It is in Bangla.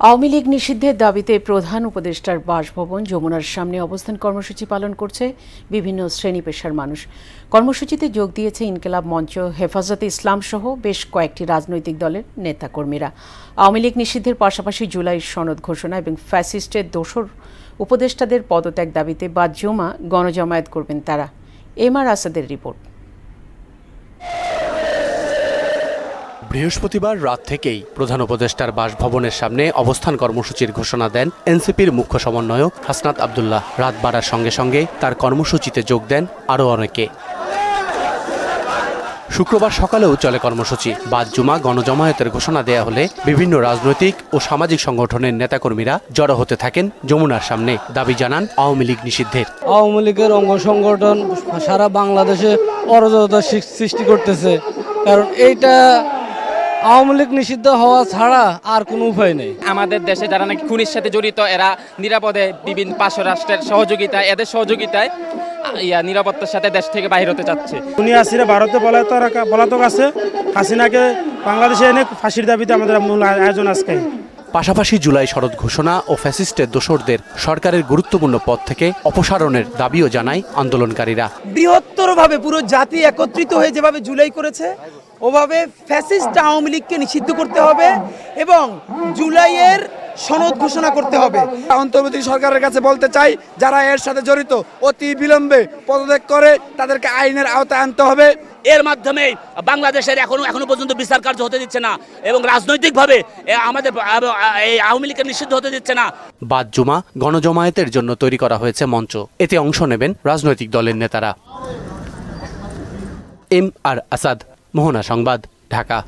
আওয়ামী লীগ নিষিদ্ধের দাবিতে প্রধান উপদেষ্টার বাসভবন যমুনার সামনে অবস্থান কর্মসূচি পালন করছে বিভিন্ন শ্রেণী পেশার মানুষ। কর্মসূচিতে যোগ দিয়েছে ইনকিলাব মঞ্চ, হেফাজতে ইসলাম সহ বেশ কয়েকটি রাজনৈতিক দলের নেতাকর্মীরা। আওয়ামী লীগ নিষিদ্ধের পাশাপাশি জুলাই সনদ ঘোষণা এবং ফ্যাসিস্টের দোসর উপদেষ্টাদের পদত্যাগ দাবিতে বাদ জমা গণজমায়েত করবেন তারা। এমআর আসাদের রিপোর্ট। বৃহস্পতিবার রাত থেকেই প্রধান উপদেষ্টার বাসভবনের সামনে অবস্থান কর্মসূচির ঘোষণা দেন এনসিপির মুখ্য সমন্বয়ক হাসনাত আব্দুল্লাহ। রাত বাড়ার সঙ্গে সঙ্গে তার কর্মসূচিতে যোগ দেন আরও অনেকে। শুক্রবার সকালেও চলে কর্মসূচি। বাদ জুমা গণজমায়েতের ঘোষণা দেয়া হলে বিভিন্ন রাজনৈতিক ও সামাজিক সংগঠনের নেতাকর্মীরা জড়ো হতে থাকেন যমুনার সামনে। দাবি জানান আওয়ামী লীগ নিষিদ্ধের। আওয়ামী লীগের অঙ্গ সংগঠন সারা বাংলাদেশে অরাজকতা সৃষ্টি করতেছে, কারণ এইটা আওয়ামী লীগ নিষিদ্ধ হওয়া ছাড়া আর কোনো উপায় নেই। আমাদের দেশে যারা নাকি খুনির সাথে জড়িত, এরা নিরাপদে বিভিন্ন পার্শ্ব রাষ্ট্রের সহযোগিতায়, এদের সহযোগিতায় নিরাপত্তার সাথে দেশ থেকে বাইরে হতে চাচ্ছে। খুনি আসিরা ভারতে পলাতক আছে, হাসিনাকে বাংলাদেশে এনে ফাঁসির দাবিতে আমাদের মূল আয়োজন আজকে। পাশাপাশি জুলাই সনদ ঘোষণা ও ফ্যাসিস্টের দোসরদের সরকারের গুরুত্বপূর্ণ পদ থেকে অপসারণের দাবিও জানায় আন্দোলনকারীরা। বৃহত্তরভাবে পুরো জাতি একত্রিত হয়ে যেভাবে জুলাই করেছে, ওভাবে ফ্যাসিস্ট আওয়ামী লীগকে নিষিদ্ধ করতে হবে এবং জুলাইয়ের সনদ ঘোষণা করতে হবে। অন্তর্বর্তী সরকারের কাছে বলতে চাই, যারা এর সাথে জড়িত অতি বিলম্বে পদত্যাগ করে তাদেরকে আইনের আওতায় আনতে হবে। এর মাধ্যমে বাংলাদেশের এখনো পর্যন্ত বিচার কার্য হতে দিচ্ছে না এবং রাজনৈতিকভাবে আমাদের এই আওয়ামী লীগকে নিষিদ্ধ হতে দিচ্ছে না। বাদ জুমা গণজমায়েতের জন্য তৈরি করা হয়েছে মঞ্চ। এতে অংশ নেবেন রাজনৈতিক দলের নেতারা। এমআর আসাদ, মোহনা সংবাদ, ঢাকা।